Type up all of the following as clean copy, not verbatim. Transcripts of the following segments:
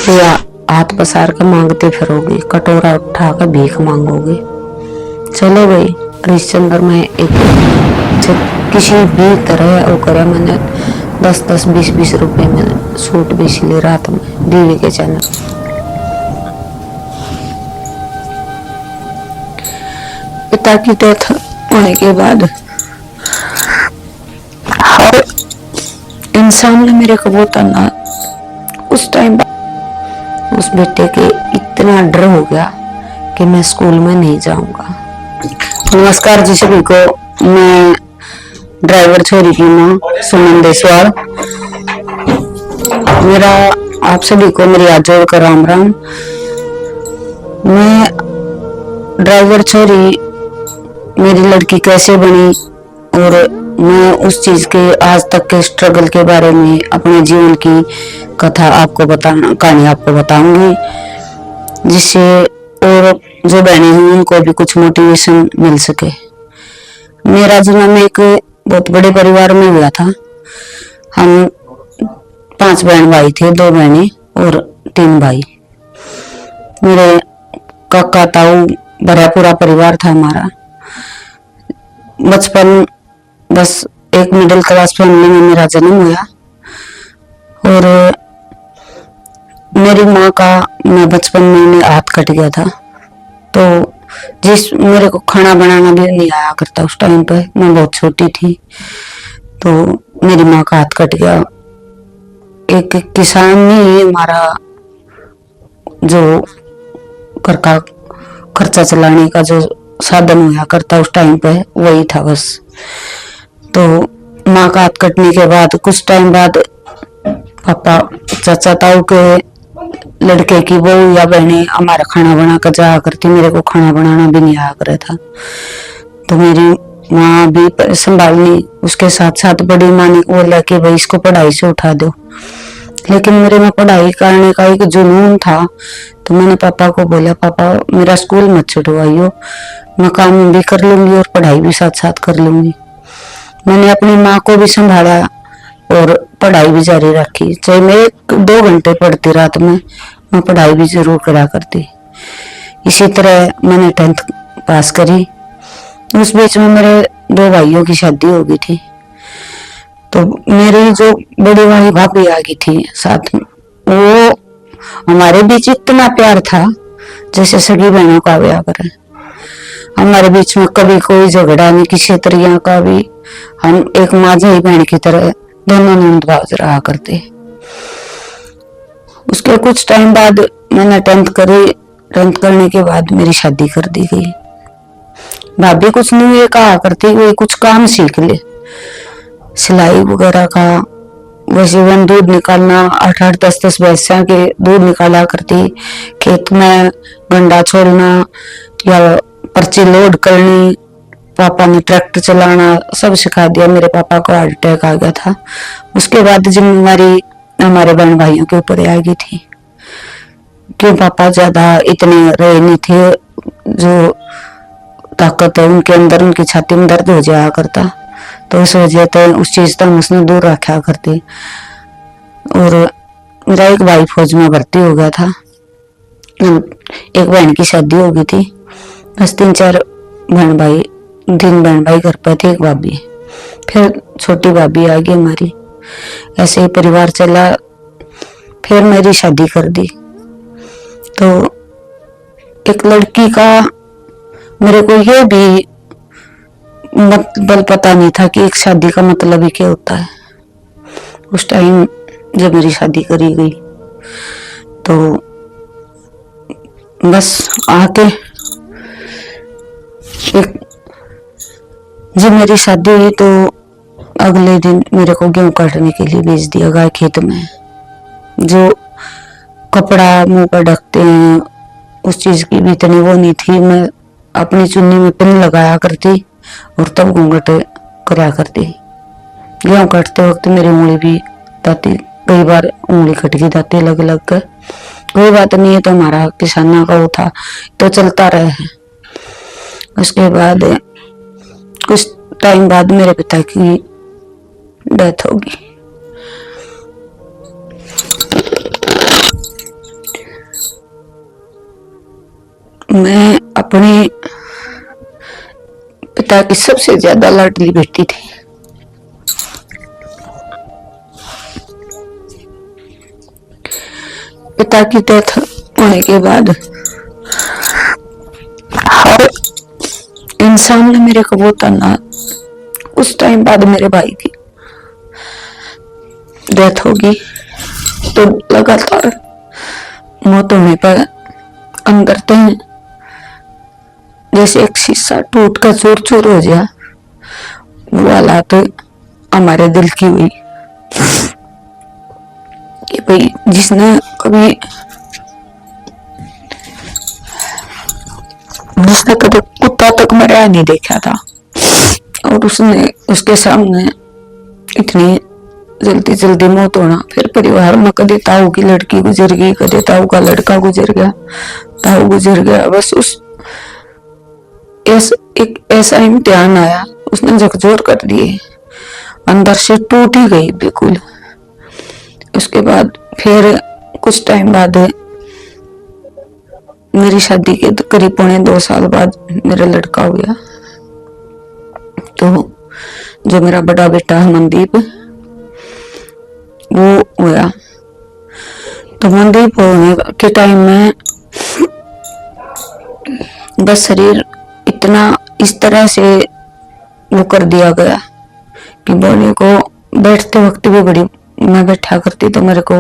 या हाथ पसार कर मांगते फिरोगे, कटोरा उठा कर भीख मांगोगे। चलो भाई, हरिश्चंद्र में एक किसी भी तरह वो करे, मैंने 10-10, 20-20 रुपए में सूट बेच ली रात में दीवी के चैनल। पिता की डेथ होने के बाद हर इंसान ने मेरे को बोला ना, उस टाइम उस बेटे के इतना डर हो गया कि मैं स्कूल में नहीं जाऊंगा। नमस्कार जी सभी को, मैं ड्राइवर छोरी की मां सुमन देसवाल। मेरा आप सभी को मेरी हाथ जोड़कर राम राम। मैं ड्राइवर छोरी, मेरी लड़की कैसे बनी और मैं उस चीज के आज तक के स्ट्रगल के बारे में, अपने जीवन की कथा आपको बताना, कहानी आपको बताऊंगी, जिससे और जो बहनें हैं उनको भी कुछ मोटिवेशन मिल सके। मेरा जन्म एक बहुत बड़े परिवार में हुआ था। हम 5 बहन भाई थे, 2 बहनें और 3 भाई। मेरे काका ताऊ भरा पूरा परिवार था हमारा। बचपन बस एक मिडिल क्लास फैमिली में मेरा जन्म हुआ और मेरी माँ का मैं बचपन में हाथ कट गया था, तो जिस मेरे को खाना बनाना भी नहीं आया करता उस टाइम पे, मैं बहुत छोटी थी, तो मेरी माँ का हाथ कट गया। एक किसान ने हमारा जो घर का खर्चा चलाने का जो साधन हुआ करता उस टाइम पे वही था बस। तो माँ का हाथ कटने के बाद कुछ टाइम बाद पापा चाचा ताऊ के लड़के की बहू या बहनें हमारा खाना बना कर जाया करती, मेरे को खाना बनाना भी नहीं आया करे था, तो मेरी माँ भी संभालनी। उसके साथ साथ बड़ी माँ ने बोला कि भाई इसको पढ़ाई से उठा दो, लेकिन मेरे में पढ़ाई करने का एक जुनून था, तो मैंने पापा को बोला, पापा मेरा स्कूल मत छुड़वाइयो, मैं काम भी कर लूंगी और पढ़ाई भी साथ साथ कर लूंगी। मैंने अपनी माँ को भी संभाला और पढ़ाई भी जारी रखी, चाहे मैं 1-2 घंटे पढ़ती रात में, मैं पढ़ाई भी जरूर करा करती। इसी तरह मैंने 10th पास करी। उस बीच में मेरे 2 भाइयों की शादी हो गई थी, तो मेरी जो बड़ी वाली भाभी आ गई थी साथ में, वो हमारे बीच इतना प्यार था जैसे सगी बहनों का ब्याह करे। हमारे बीच में कभी कोई झगड़ा नहीं किसी तरह का भी, हम एक माँ बहन की तरह दोनों नंद भाव रहा करते। उसके कुछ टाइम बाद मैंने 10th करी। 10th करने के बाद मेरी शादी कर दी गई। भाभी कुछ नहीं ये कहा करती, वो कुछ काम सीख ले, सिलाई वगैरह का, वैसे वन दूध निकालना, 8-8, 10-10 भैंसा के दूध निकाला करती, खेत में गंडा छोड़ना या पर्ची लोड करनी, पापा ने ट्रैक्टर चलाना सब सिखा दिया। मेरे पापा को हार्ट अटैक आ गया था, उसके बाद जिम्मेवारी हमारे बहन भाइयों के ऊपर आ गई थी, क्यों पापा ज्यादा इतने रहे नहीं थे, जो ताकत है उनके अंदर, उनकी छाती में दर्द हो जाया करता, तो उस वजह से उस चीज तक उसने दूर रखा करती। और मेरा एक भाई फौज में भर्ती हो गया था, एक बहन की शादी हो गई थी, बस 3-4 बहन भाई, 3 बहन भाई घर पर थे, एक भाभी, फिर छोटी भाभी आ गई हमारी। ऐसे ही परिवार चला। फिर मेरी शादी कर दी, तो एक लड़की का मेरे को ये भी मतलब पता नहीं था कि एक शादी का मतलब ही क्या होता है। उस टाइम जब मेरी शादी करी गई तो बस आके एक जब मेरी शादी हुई तो अगले दिन मेरे को गेहूं काटने के लिए भेज दिया गया खेत में। जो कपड़ा मुंह पर ढकते हैं उस चीज की भी इतनी वो नहीं थी। मैं अपनी चुन्नी में पिन लगाया करती और तब घूंघट करा करती। गेहूं काटते वक्त मेरी उंगली भी दाती, कई बार उंगली कट गई दाती अलग अलग कर। कोई बात नहीं है, तो हमारा किसाना का वो था तो चलता रहे है। उसके बाद कुछ टाइम बाद मेरे पिता की डेथ होगी। मैं अपने पिता की सबसे ज्यादा लाडली बेटी थी। पिता की डेथ होने के बाद हर इंसान ने मेरे को वो ताना। उस टाइम बाद मेरे भाई की डेथ होगी तो लगातार मौत होने पर हम करते हैं जैसे एक शीशा टूट कर चूर चूर हो जाए, वो हालात हमारे दिल की हुई कि भाई जिसने कभी कुत्ता तक मरा नहीं देखा था और उसने उसके सामने इतनी जल्दी जल्दी मौत होना। फिर परिवार में कदे ताऊ की लड़की गुजर गई, कदे ताऊ का लड़का गुजर गया, ताऊ गुजर गया। बस उस एक ऐसा इम्तिहान आया, उसने झकझोर कर दिए, अंदर से टूट ही गई बिल्कुल। उसके बाद फिर कुछ टाइम बाद मेरी शादी के करीब 2.25 साल बाद मेरा लड़का हो गया। तो जो मेरा बड़ा बेटा है मनदीप, वो हुआ। तो मनदीप होने के टाइम में बस शरीर इतना इस तरह से वो कर दिया गया कि बोले को बैठते वक्त भी बड़ी, मैं बैठा करती तो मेरे को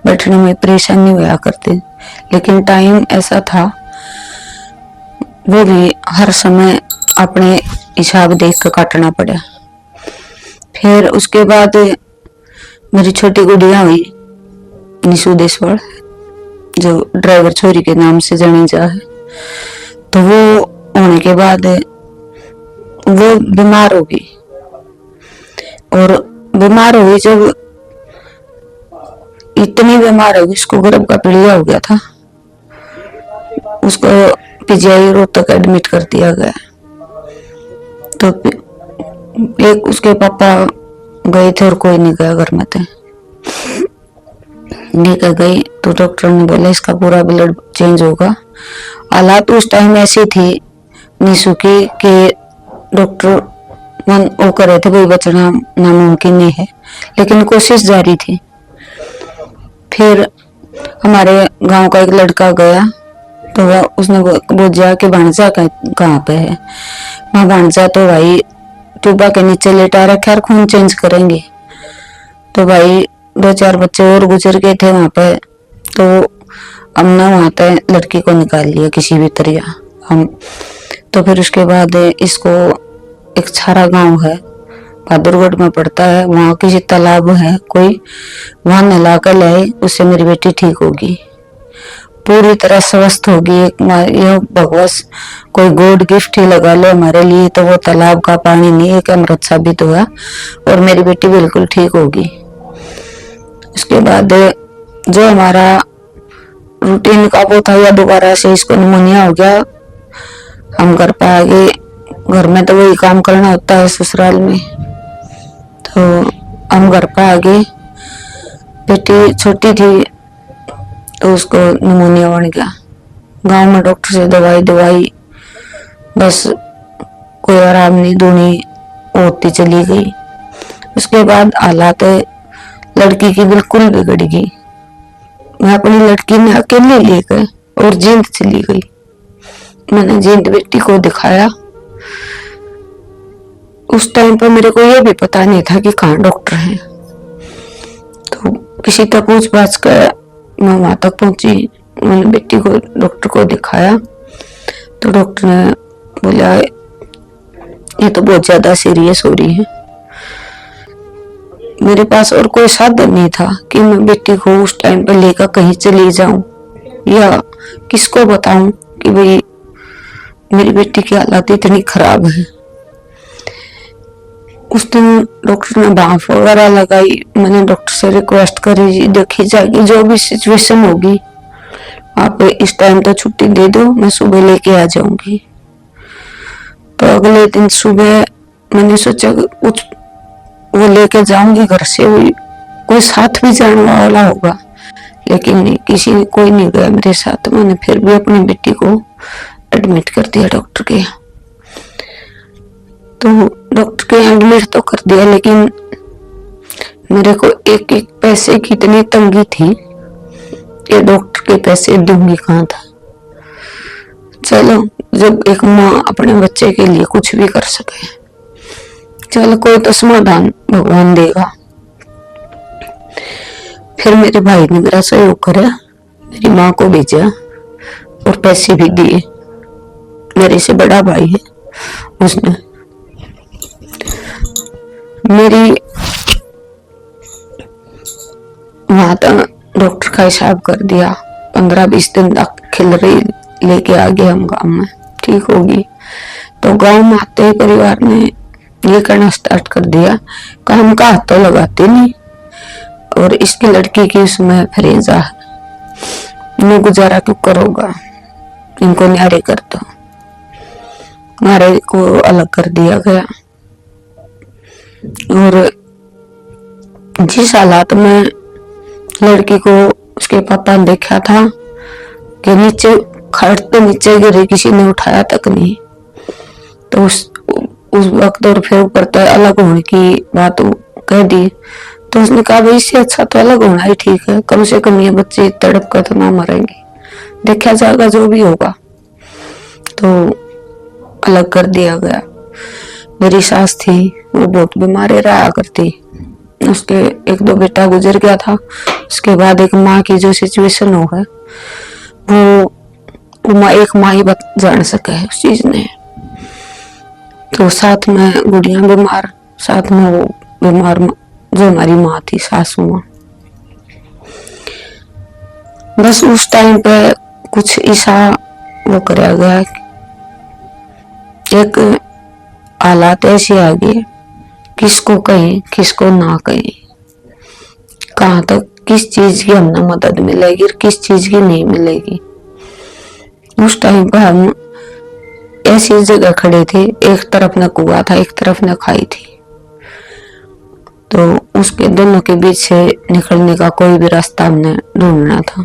बैठने में परेशानी हुआ करती, लेकिन टाइम ऐसा था वो भी हर समय अपने हिसाब देख कर काटना पड़ा। फिर उसके बाद मेरी छोटी गुड़िया हुई निशु देशवाल, जो ड्राइवर छोरी के नाम से जानी जा है। तो वो होने के बाद वो बीमार हो गई, और बीमार हो गई जब इतनी बीमार हो गई, उसको गर्भ का पीलिया हो गया था। उसको पीजीआई रोहतक एडमिट कर दिया गया। तो एक उसके पापा गए थे और कोई नहीं गया घर में थे, लेकर गई तो डॉक्टर ने बोला इसका पूरा ब्लड चेंज होगा। हालात उस टाइम ऐसी थी निशु की कि डॉक्टर मन वो कर रहे थे कोई बचना नामुमकिन नहीं है, लेकिन कोशिश जारी थी। फिर हमारे गांव का एक लड़का गया तो उसने बोझा कि भांजा कहाँ पे है। वहाँ भांजा तो भाई ट्यूबा के नीचे लेटा रखा और खून चेंज करेंगे। तो भाई 2-4 बच्चे और गुजर गए थे वहां पे, तो हमने वहां पे लड़की को निकाल लिया किसी भी तरह हम। तो फिर उसके बाद इसको एक छारा गांव है बहादुरगढ़ में पड़ता है, वहां किसी तालाब है कोई, वहां नहला कर लाए, उससे मेरी बेटी ठीक होगी, पूरी तरह स्वस्थ होगी। यह भगवत कोई गॉड गिफ्ट ही लगा लो हमारे लिए, तो वो तालाब का पानी नहीं एक अमृत साबित हुआ और मेरी बेटी बिल्कुल ठीक होगी। उसके बाद जो हमारा रूटीन का वो था, या दोबारा से इसको निमोनिया हो गया, हम घर पे आ गए। घर में तो वही काम करना होता है ससुराल में, तो हम घर पे आ गए। बेटी छोटी थी तो उसको निमोनिया बन गया। गांव में डॉक्टर से दवाई बस कोई आराम नहीं, दूनी होती चली गई। उसके बाद हालात लड़की की बिल्कुल बिगड़ गई। मैं अपनी लड़की में अकेले ले गए और जींद चली गई। मैंने जींद बेटी को दिखाया। उस टाइम पर मेरे को यह भी पता नहीं था कि कहाँ डॉक्टर हैं। तो किसी तक पूछ पाछ कर मैं वहां तक पहुंची। मैंने बेटी को डॉक्टर को दिखाया तो डॉक्टर ने बोला ये तो बहुत ज्यादा सीरियस हो रही है। मेरे पास और कोई साधन नहीं था कि मैं बेटी को उस टाइम पर लेकर कहीं चली जाऊं या किसको बताऊं कि भाई मेरी बेटी की हालत इतनी खराब है। उस दिन डॉक्टर ने भाप वगैरह लगाई। मैंने डॉक्टर से रिक्वेस्ट करी, देखी जाएगी जो भी सिचुएशन होगी आप इस टाइम तो छुट्टी दे दो, मैं सुबह लेके आ जाऊंगी। तो अगले दिन सुबह मैंने सोचा कुछ वो लेके जाऊंगी घर से, कोई साथ भी जाने वाला होगा, लेकिन नहीं, कोई नहीं गया मेरे साथ। मैंने फिर भी अपनी बेटी को एडमिट कर दिया डॉक्टर के। तो डॉक्टर के एडमिट तो कर दिया, लेकिन मेरे को एक एक पैसे की इतनी तंगी थी कि डॉक्टर के पैसे दूंगी कहाँ था। चलो, जब एक माँ अपने बच्चे के लिए कुछ भी कर सके, चलो कोई तो समाधान भगवान देगा। फिर मेरे भाई ने मेरा सहयोग करा, मेरी माँ को भेजा और पैसे भी दिए। मेरे से बड़ा भाई है, उसने मेरी वहां तक डॉक्टर का हिसाब कर दिया। 15-20 दिन तक खिलरी लेके आ गए हम गाँव में, ठीक होगी। तो गाँव में आते ही परिवार ने ये करना स्टार्ट कर दिया, काम का हाथ तो लगाते नहीं, और इसकी लड़की की उसमें फरेजा है, इन्हें गुजारा क्यों करोगा, इनको न्यारे कर दो। हमारे को अलग कर दिया गया। और जिस हालात में लड़की को उसके पापा ने देखा था कि नीचे खट तो नीचे गिरे, किसी ने उठाया तक नहीं, तो उस वक्त और फिर ऊपर तो अलग होने की बात कह दी। तो उसने कहा भाई इससे अच्छा तो अलग होना ही ठीक है, कम से कम ये बच्चे तड़प कर तो ना मरेंगे, देखा जाएगा जो भी होगा। तो अलग कर दिया गया। मेरी सास थी, वो बहुत बीमार रहा करती, उसके 1-2 बेटा गुजर गया था। उसके बाद एक माँ की जो सिचुएशन हो है वो एक माँ ही जान सके है उस चीज ने। तो साथ में गुड़िया बीमार, साथ में वो बीमार जो हमारी माँ थी, सासू माँ। बस उस टाइम पे कुछ ऐसा वो कराया गया, एक हालात ऐसे आ गए, किसको कहें किसको ना कहें, कहाँ तक किस चीज की हमें मदद मिलेगी और किस चीज की नहीं मिलेगी। उस टाइम पर हम ऐसी जगह खड़े थे, एक तरफ न कुआं था, एक तरफ न खाई थी, तो उसके दोनों के बीच से निकलने का कोई भी रास्ता हमने ढूंढना था।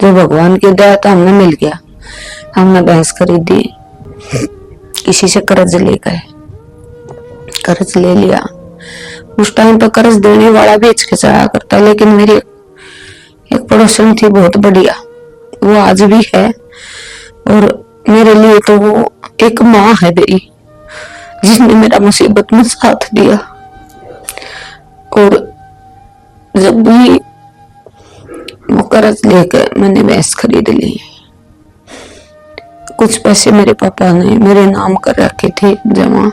जो भगवान की दया था हमने मिल गया। हमने भैंस खरीदी, किसी से कर्ज ले गए, कर्ज ले लिया। उस टाइम पर कर्ज देने वाला भी हिचकिचाया करता, लेकिन मेरी एक पड़ोसन थी बहुत बढ़िया, वो आज भी है, और मेरे लिए तो वो एक माँ है मेरी, जिसने मेरा मुसीबत में साथ दिया। और जब भी वो कर्ज लेकर मैंने भैंस खरीद ली, कुछ पैसे मेरे पापा ने मेरे नाम कर रखे थे जमा,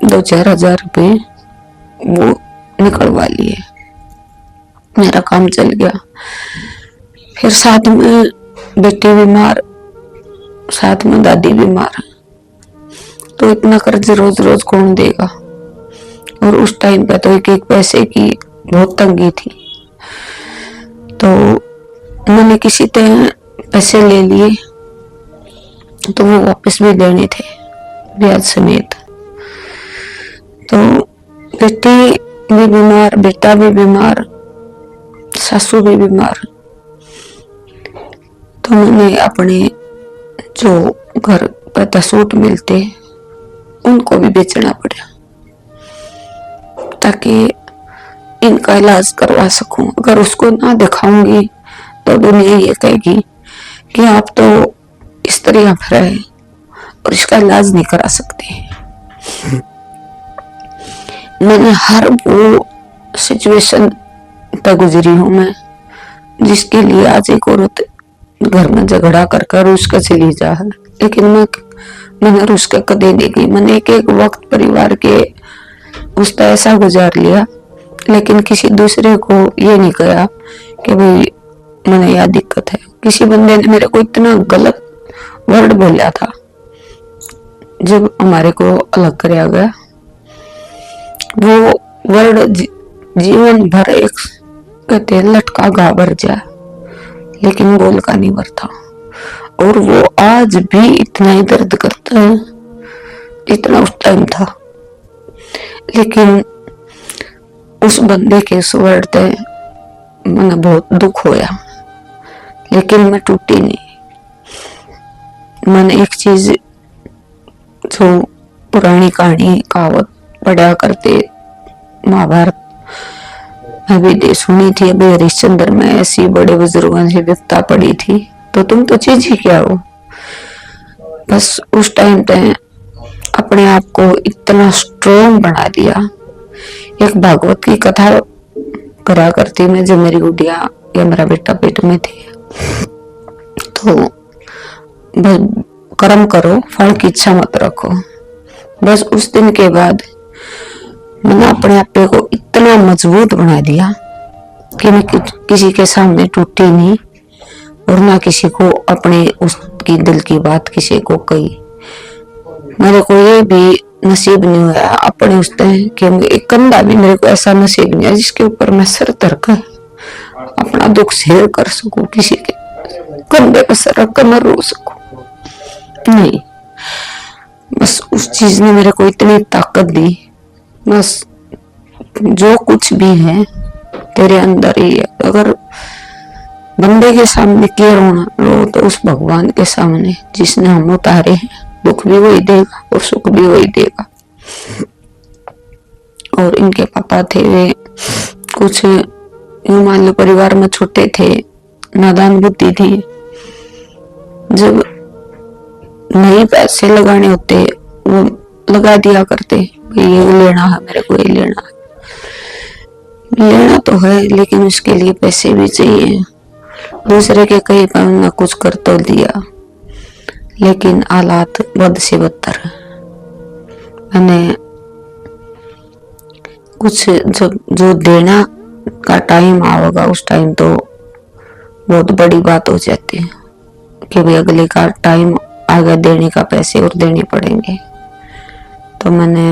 2-4 हजार रुपये वो निकलवा लिए, मेरा काम चल गया। फिर साथ में बेटी बीमार, साथ में दादी बीमार, तो इतना कर्ज रोज रोज कौन देगा। और उस टाइम पे तो एक पैसे की बहुत तंगी थी, तो मैंने किसी तरह पैसे ले लिए, तो वो वापस भी देने थे ब्याज समेत। तो बेटी भी बीमार, बेटा भी बीमार, सासू भी बीमार, तो मैंने अपने जो घर पर सूट मिलते उनको भी बेचना पड़ा ताकि इनका इलाज करवा सकूं। अगर उसको ना दिखाऊंगी तो दुनिया ये कहेगी कि आप तो स्त्रियां फिर है और इसका इलाज नहीं करा सकते। मैंने हर वो सिचुएशन तक गुजरी हूं मैं, जिसके लिए आज एक औरत घर में झगड़ा कर रूस के चली जा है, लेकिन मैंने रूस के कदे नहीं गई। मैंने एक वक्त परिवार के उसका ऐसा गुजार लिया, लेकिन किसी दूसरे को ये नहीं कहा कि भाई मैंने यह दिक्कत है। किसी बंदे ने मेरे को इतना गलत वर्ड बोला था जब हमारे को अलग कराया गया, वो वर्ड जीवन भर एक कहते लटका घाबर जा, लेकिन बोल का नहीं भरता। और वो आज भी इतना ही दर्द करता है जितना उस टाइम था, लेकिन उस बंदे के उस वर्ड से मैंने बहुत दुख होया, लेकिन मैं टूटी नहीं। मैंने एक चीज जो पुरानी कहानी कहावत पढ़ा करते महाभारत में भी सुनी थी, अभी हरिश्चंद्र में ऐसी बड़े बुजुर्गों से विपता पड़ी थी, तो तुम तो चीज ही क्या हो। बस उस टाइम पे अपने आप को इतना स्ट्रोंग बना दिया। एक भागवत की कथा करा करती मैं, जब मेरी गुड़िया या मेरा बेटा पेट में थे, तो बस कर्म करो, फल की इच्छा मत रखो। बस उस दिन के बाद मैंने अपने आप को इतना मजबूत बना दिया कि मैं किसी के सामने टूटी नहीं, और ना किसी को अपने उसकी दिल की बात किसी को कही। मेरे को ये भी नसीब नहीं हुआ अपने उस टाइम कि एक कंधा भी मेरे को ऐसा नसीब नहीं है जिसके ऊपर मैं सर धरकर अपना दुख शेयर कर सकूं, किसी के कंधे पर सर रखकर मैं रो सकूं। नहीं, बस उस चीज ने मेरे को इतनी ताकत दी, बस जो कुछ भी है तेरे अंदर ही है। अगर बंदे के सामने क्यों रोना, रो तो उस भगवान के सामने जिसने हम उतारे हैं। दुख भी वही देगा और सुख भी वही देगा। और इनके पापा थे वे कुछ यूं मान लो परिवार में छोटे थे, नादान बुद्धि थी। जब नए पैसे लगाने होते वो लगा दिया करते, ये लेना है मेरे को, ये लेना है। लेना तो है लेकिन उसके लिए पैसे भी चाहिए। दूसरे के कहीं पर ना कुछ कर तो दिया, लेकिन हालात बद से बदतर। मैंने कुछ जो देना का टाइम आएगा उस टाइम तो बहुत बड़ी बात हो जाती है कि भाई अगले का टाइम आगे देने का पैसे और देने पड़ेंगे। तो मैंने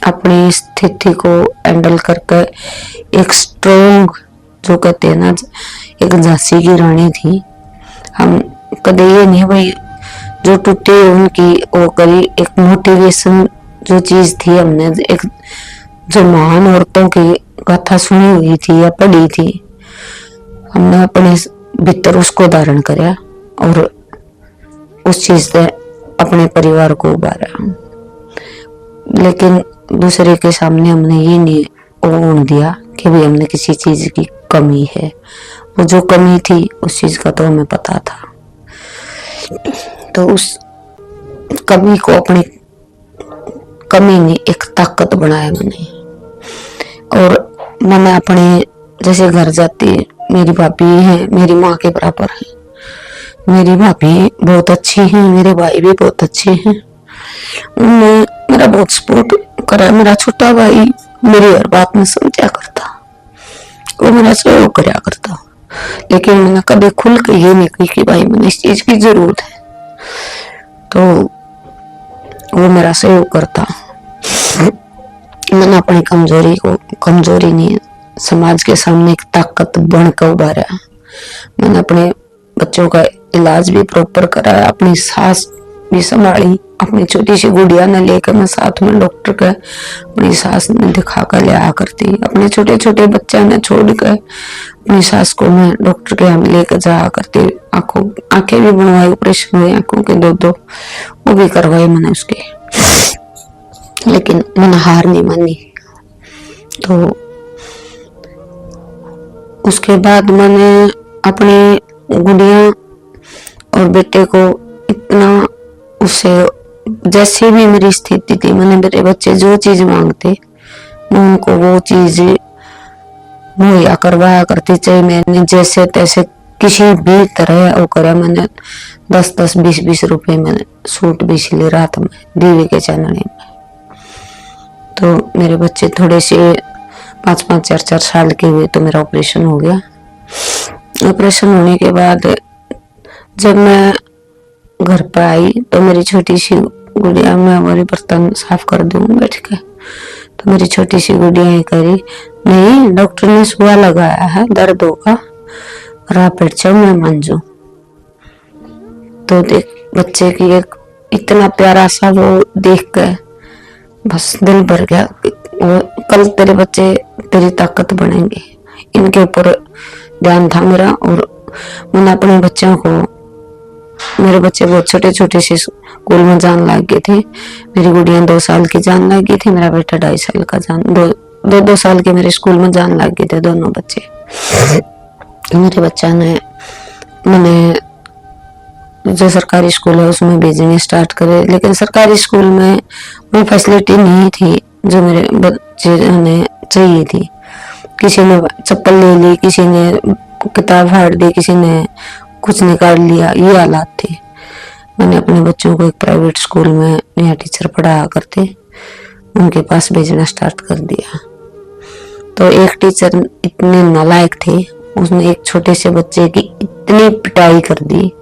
अपनी स्थिति को हैंडल करके एक स्ट्रोंग, जो कहते हैं ना, एक झांसी की रानी थी। हम कदे ये नहीं भाई जो टूटे उनकी वो करी, एक मोटिवेशन जो चीज थी, हमने एक जो महान औरतों की कथा सुनी हुई थी या पढ़ी थी, हमने अपने भीतर उसको धारण कराया और उस चीज से अपने परिवार को उबारा। लेकिन दूसरे के सामने हमने ये नहीं ओढ़ दिया कि भाई हमने किसी चीज की कमी है। वो जो कमी थी उस चीज का तो हमें पता था, तो उस कमी को अपनी कमी ने एक ताकत बनाया मैंने। और मैंने अपने जैसे घर जाती, मेरी भाभी है मेरी माँ के बराबर है, मेरी भाभी बहुत अच्छी है, मेरे भाई भी बहुत अच्छे हैं, उन्होंने मेरा बहुत सपोर्ट करा। मेरा छोटा भाई मेरी हर बात में समझा करता, वो मेरा सहयोग करा करता, लेकिन मैंने कभी खुल के ये नहीं कही कि भाई मैंने इस चीज की जरूरत है, तो वो मेरा सहयोग करता। मैंने अपनी कमजोरी को कमजोरी नहीं, समाज के सामने एक ताकत बनकर उभारा। मैंने अपने बच्चों का इलाज भी प्रॉपर कराया, अपनी सास भी संभाली, अपनी छोटी सी गुड़िया ने लेकर मैं साथ में डॉक्टर के अपनी सास ने दिखा कर ले आ करती, अपने छोटे छोटे बच्चे ने छोड़ कर अपनी सास को मैं डॉक्टर के यहाँ लेकर जा करती। आंखें भी बनवाई, ऑपरेशन हुए आंखों के दो वो भी करवाए मैंने उसके, लेकिन मैंने हार नहीं मानी। तो उसके बाद मैंने अपनी गुड़िया और बेटे को इतना उससे, जैसी भी मेरी स्थिति थी, मैंने मेरे बच्चे जो चीज मांगते मैं उनको वो चीज मुहैया करवाया करती, चाहे मैंने जैसे तैसे किसी भी तरह वो करा। मैंने 10-10, 20-20 रुपए मैंने सूट भी सिले रात में दीवे के चानने में। तो मेरे बच्चे थोड़े से 5-5, 4-4 साल के हुए तो मेरा ऑपरेशन हो गया। ऑपरेशन होने के बाद जब मैं घर पर आई तो मेरी छोटी सी गुड़िया, मैं हमारे बर्तन साफ कर दूं बैठ के, तो मेरी छोटी सी गुड़िया ये करी, नहीं डॉक्टर ने सुआ लगाया है दर्द होगा और आप बैठ जाओ मैं मान जाऊं। तो देख बच्चे की एक इतना प्यारा सा वो देख के बस दिल भर गया। कल तेरे बच्चे तेरी ताकत बनेंगे, इनके ऊपर ध्यान था मेरा। और मैंने अपने बच्चों को मेरे बच्चे बहुत छोटे छोटे से स्कूल में जान लग गए थे। मेरी गुड़िया 2 साल की जान लग गई थी, मेरा बेटा 2.5 साल का जान दो साल के मेरे स्कूल में जान लग गए थे दोनों बच्चे। मेरे बच्चा ने मैंने जो सरकारी स्कूल है उसमें भेजने स्टार्ट करे, लेकिन सरकारी स्कूल में वो फैसिलिटी नहीं थी जो मेरे बच्चे ने चाहिए थी। किसी ने चप्पल ले ली, किसी ने किताब फाड़ दी, किसी ने कुछ निकाल लिया, ये हालात थे। मैंने अपने बच्चों को एक प्राइवेट स्कूल में यहाँ टीचर पढ़ाया करते, उनके पास भेजना स्टार्ट कर दिया। तो एक टीचर इतने नालायक थे, उसने एक छोटे से बच्चे की इतनी पिटाई कर दी,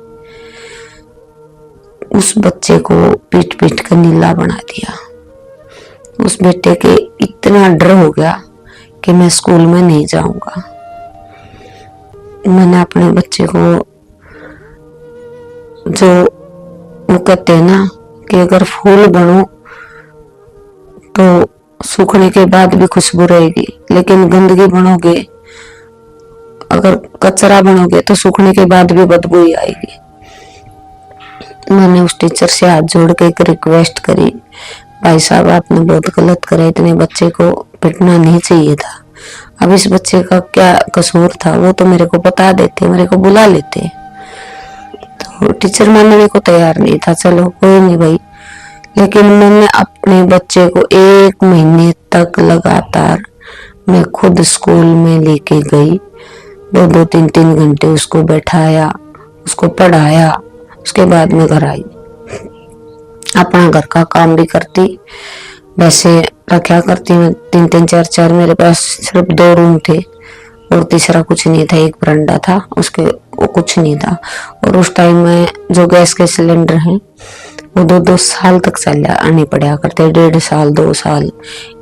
उस बच्चे को पीट पीट कर नीला बना दिया। उस बेटे के इतना डर हो गया कि मैं स्कूल में नहीं जाऊंगा। मैंने अपने बच्चे को, जो वो कहते हैं ना कि अगर फूल बनो तो सूखने के बाद भी खुशबू रहेगी, लेकिन गंदगी बनोगे, अगर कचरा बनोगे तो सूखने के बाद भी बदबू ही आएगी। मैंने उस टीचर से हाथ जोड़ के एक रिक्वेस्ट करी, भाई साहब आपने बहुत गलत करा, इतने बच्चे को पिटना नहीं चाहिए था। अब इस बच्चे का क्या कसूर था वो तो मेरे को बता देते, मेरे को बुला लेते। तो टीचर मानने को तैयार नहीं था। चलो कोई नहीं भाई, लेकिन मैंने अपने बच्चे को 1 महीने तक लगातार मैं खुद स्कूल में लेके गई, 2-2, 3-3 घंटे उसको बैठाया, उसको पढ़ाया, उसके बाद में घर आई। अपना घर का काम भी करती, वैसे रखा करती मैं 3-3, 4-4, मेरे पास सिर्फ 2 रूम थे और तीसरा कुछ नहीं था, एक बरामदा था, उसके वो कुछ नहीं था। और उस टाइम में जो गैस के सिलेंडर हैं वो 2-2 साल तक चलाने पड़ा करते, 1.5 साल 2 साल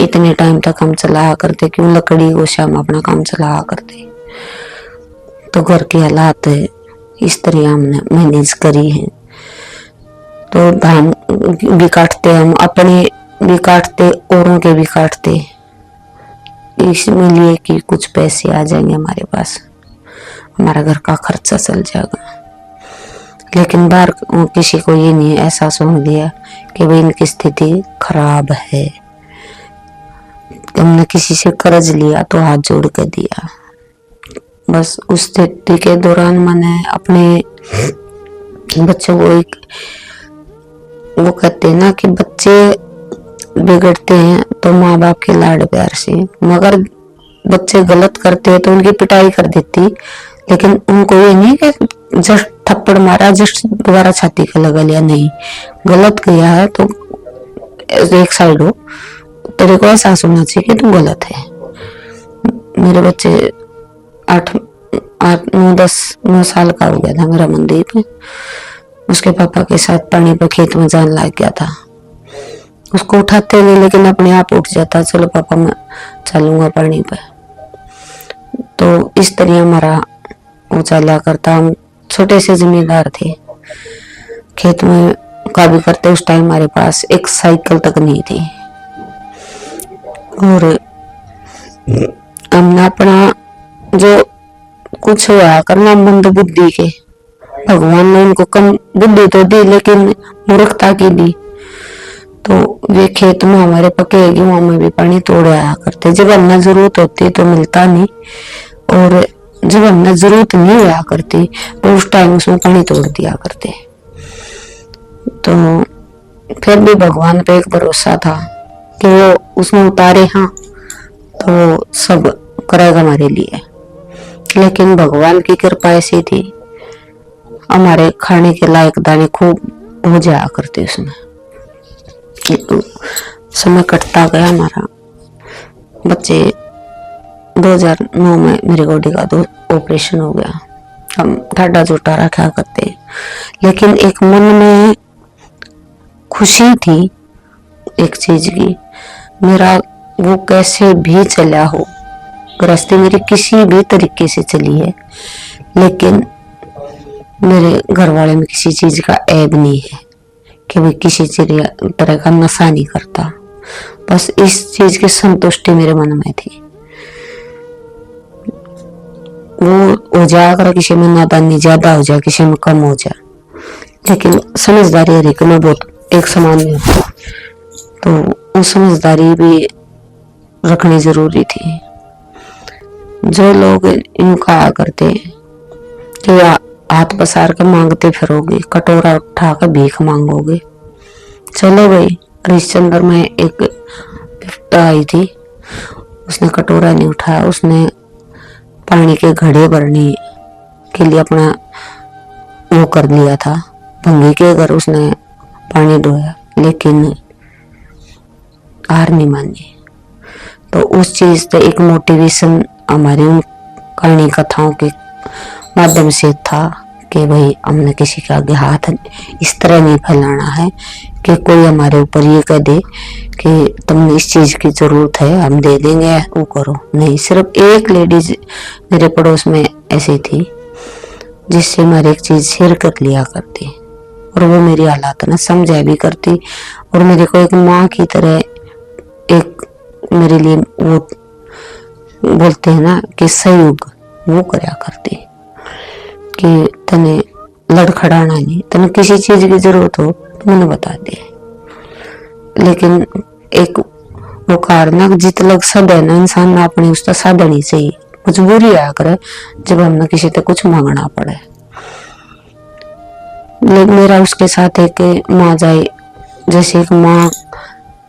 इतने टाइम तक हम चलाया करते, क्यों लकड़ी को से हम अपना काम चलाया करते। तो घर के हालात इस तरह हमने मैनेज करी है। तो धान भी काटते, हम अपने भी काटते, औरों के भी काटते, इसमें लिए कि कुछ पैसे आ जाएंगे हमारे पास, हमारा घर का खर्चा चल जाएगा। लेकिन बाहर किसी को ये नहीं एहसास होने दिया कि भाई इनकी स्थिति खराब है। हमने किसी से कर्ज लिया तो हाथ जोड़ कर दिया। बस उस स्थिति के दौरान मैंने अपने बच्चों को एक, वो कहते हैं ना कि बच्चे बिगड़ते हैं तो माँ बाप के लाड प्यार से, मगर बच्चे गलत करते हैं तो उनकी पिटाई कर देती, लेकिन उनको ये नहीं कि जस्ट थप्पड़ मारा, जस्ट दोबारा छाती का लगा लिया, नहीं, गलत किया है तो एक साइड हो, तेरे को एहसास होना चाहिए कि तू गलत है। मेरे बच्चे 9 साल का हो गया था मेरा मनदीप, उसके पापा के साथ पानी पर खेत में जान लग गया था। उसको उठाते नहीं, लेकिन अपने आप उठ जाता, चलो पापा मैं चलूंगा पानी पे। तो इस तरह हमारा वो चला करता। हम छोटे से जमींदार थे, खेत में का भी करते। उस टाइम हमारे पास एक साइकिल तक नहीं थी, और हमने अपना जो कुछ हुआ करना मंद बुद्धि के, भगवान ने इनको कम बुद्धि तो दी लेकिन मूर्खता की दी। तो वे खेत में हमारे पके गेहूं में भी पानी तोड़ आया करते, जब हमने जरूरत होती तो मिलता नहीं, और जब हमने जरूरत नहीं हुआ करती तो उस टाइम उसमें पानी तोड़ दिया करते। तो फिर भी भगवान पे एक भरोसा था कि वो उसमें उतारे, हाँ तो सब करेगा हमारे लिए। लेकिन भगवान की कृपा ऐसी थी, हमारे खाने के लायक दाने खूब हो जाया करते उसमें। समय कटता गया हमारा। बच्चे 2009 में मेरी गोडी का ऑपरेशन हो गया। हम ठाडा जोटा रखा करते, लेकिन एक मन में खुशी थी एक चीज की, मेरा वो कैसे भी चला हो, गृहस्थी मेरी किसी भी तरीके से चली है, लेकिन मेरे घर वाले में किसी चीज का ऐब नहीं है कि मैं किसी तरह का नशा नहीं करता। बस इस चीज की संतुष्टि मेरे मन में थी। वो हो जाया कर, किसी में नादानी ज्यादा हो जाए, किसी में कम हो जाए, लेकिन समझदारी हर एक में बहुत एक समान नहीं होती, तो वो समझदारी भी रखनी जरूरी थी। जो लोग यूं कहा करते कि हाथ पसार के मांगते फिरोगे, कटोरा उठा कर भीख मांगोगे, चलो भाई हरिश्चंद्र में एक विपदा आई थी, उसने कटोरा नहीं उठाया, उसने पानी के घड़े भरने के लिए अपना वो कर लिया था, भंगी के घर उसने पानी ढोया, लेकिन हार नहीं मानी। तो उस चीज से एक मोटिवेशन हमारी उन कहानी कथाओं के माध्यम से था कि भाई हमने किसी के आगे हाथ इस तरह नहीं फैलाना है कि कोई हमारे ऊपर ये कह दे कि तुमने इस चीज की जरूरत है हम दे देंगे वो करो। नहीं, सिर्फ एक लेडीज मेरे पड़ोस में ऐसी थी जिससे हमारी एक चीज शेयर कर लिया करती और वो मेरी हालात ना समझा भी करती और मेरे को एक माँ की तरह एक मेरे लिए वो बोलते हैं ना कि सहयोग वो करया करती कि तने लड़खड़ाना नहीं, तने किसी चीज की जरूरत हो तो मैंने बता दे। लेकिन एक वो कारण जित लग सब है ना इंसान ना अपनी उसका साधन ही चाहिए, मजबूरी आया करे जब हमने किसी से कुछ मांगना पड़े। लेकिन मेरा उसके साथ एक माँ जाए जैसे एक माँ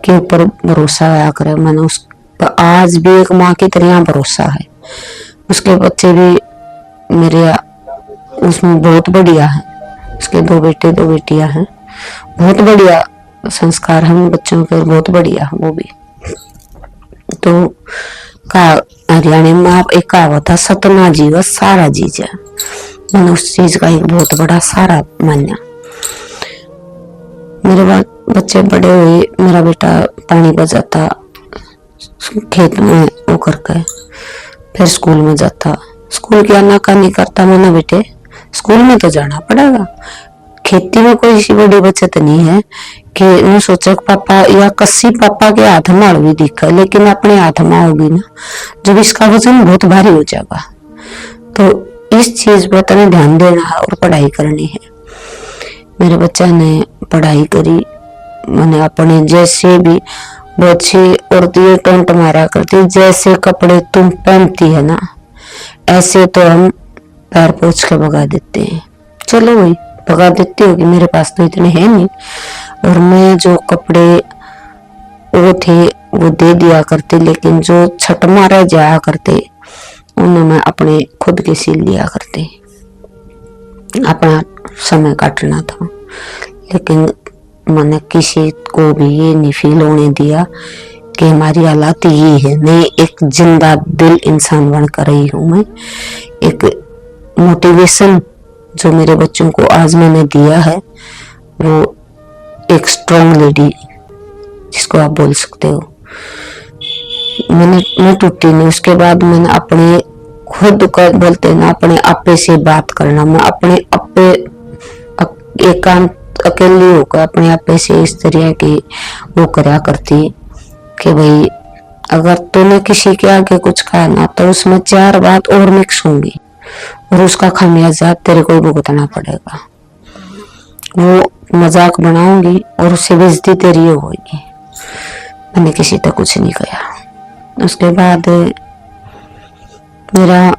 के ऊपर भरोसा आया करे, मैंने उस आज भी एक माँ की तरह भरोसा है। उसके बच्चे भी मेरे उसमें बहुत बढ़िया है, उसके 2 बेटे 2 बेटियां हैं, बहुत बढ़िया संस्कार हम बच्चों के बहुत बढ़िया वो भी। तो हरियाणा में एक कहावत है सतना जीव सारा जीज है, मैंने उस चीज का एक बहुत बड़ा सारा माना। मेरे बच्चे बड़े हुए, मेरा बेटा पानी बजाता खेत में वो करके, फिर स्कूल में जाता, स्कूल की आनाकानी करता, मैंने बेटे स्कूल में तो जाना पड़ेगा, खेती में कोई सी बड़ी बचत नहीं है कि यूं सोचा पापा या कस्सी पापा के हाथ में हड़वी दिखा, लेकिन अपने हाथ में होगी ना जब इसका वजन बहुत भारी हो जाएगा। तो इस चीज पर तने ध्यान देना है और पढ़ाई करनी है। मेरे बच्चा ने पढ़ाई करी, मैंने अपने जैसे भी बहुत सी औरतें टोंट मारा करती, जैसे कपड़े तुम पहनती है ना ऐसे तो हम पैर पोछ के भगा देते हैं। चलो भाई भगा देती होगी, मेरे पास तो इतने हैं नहीं, और मैं जो कपड़े वो थे वो दे दिया करते, लेकिन जो छट मारा जाया करते उन्हें मैं अपने खुद के सिल लिया करते, अपना समय काटना था। लेकिन मैंने किसी को भी ये नहीं फील होने दिया कि हमारी हालात ये है, नहीं एक जिंदा दिल इंसान बनकर रही हूं मैं। एक मोटिवेशन जो मेरे बच्चों को आज मैंने दिया है वो एक स्ट्रॉन्ग लेडी जिसको आप बोल सकते हो, मैं टूटी नहीं। उसके बाद मैंने अपने खुद का बोलते ना अपने आपे से बात करना, मैं अपने आपे एकांत अकेली होकर अपने आपे से इस तरह की वो करा करती कि भाई अगर तूने किसी के आगे कुछ कहा ना तो उसमें 4 बात और मिक्स होंगी और उसका खामियाजा तेरे को भुगतना पड़ेगा। वो मजाक बनाऊंगी और उससे बेइज्जती तेरी होगी। मैंने किसी तक कुछ नहीं कहा। उसके बाद मेरा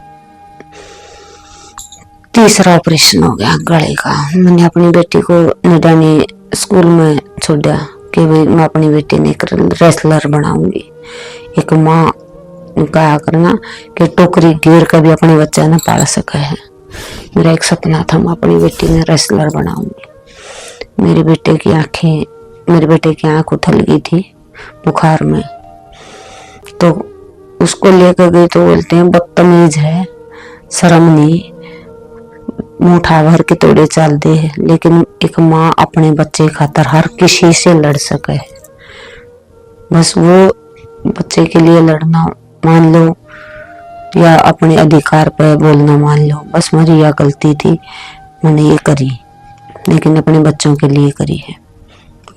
तीसरा ऑपरेशन हो गया गले का। मैंने अपनी बेटी को निडानी स्कूल में छोड़ा कि भाई मैं अपनी बेटी ने एक रेसलर बनाऊंगी। एक माँ कहा करना कि टोकरी घेर कर भी अपने बच्चा न पाल सके है। मेरा एक सपना था मैं अपनी बेटी ने रेसलर बनाऊंगी। मेरे बेटे की आंख उथल गई थी बुखार में, तो उसको लेकर गई तो बोलते हैं बदतमीज है, शर्म नहीं, मुठा भर के तोड़े चाल दे है। लेकिन एक माँ अपने बच्चे खातर हर किसी से लड़ सके, बस वो बच्चे के लिए लड़ना मान लो या अपने अधिकार पर बोलना मान लो, बस मेरी यह गलती थी, मैंने ये करी लेकिन अपने बच्चों के लिए करी है।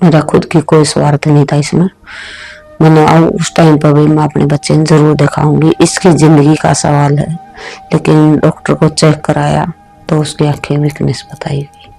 मेरा खुद की कोई स्वार्थ नहीं था इसमें। मैंने उस टाइम पर भी मैं अपने बच्चे ने जरूर दिखाऊंगी, इसकी जिंदगी का सवाल है। लेकिन डॉक्टर को चेक कराया तो उसकी आंखें वीकनेस बताई गई।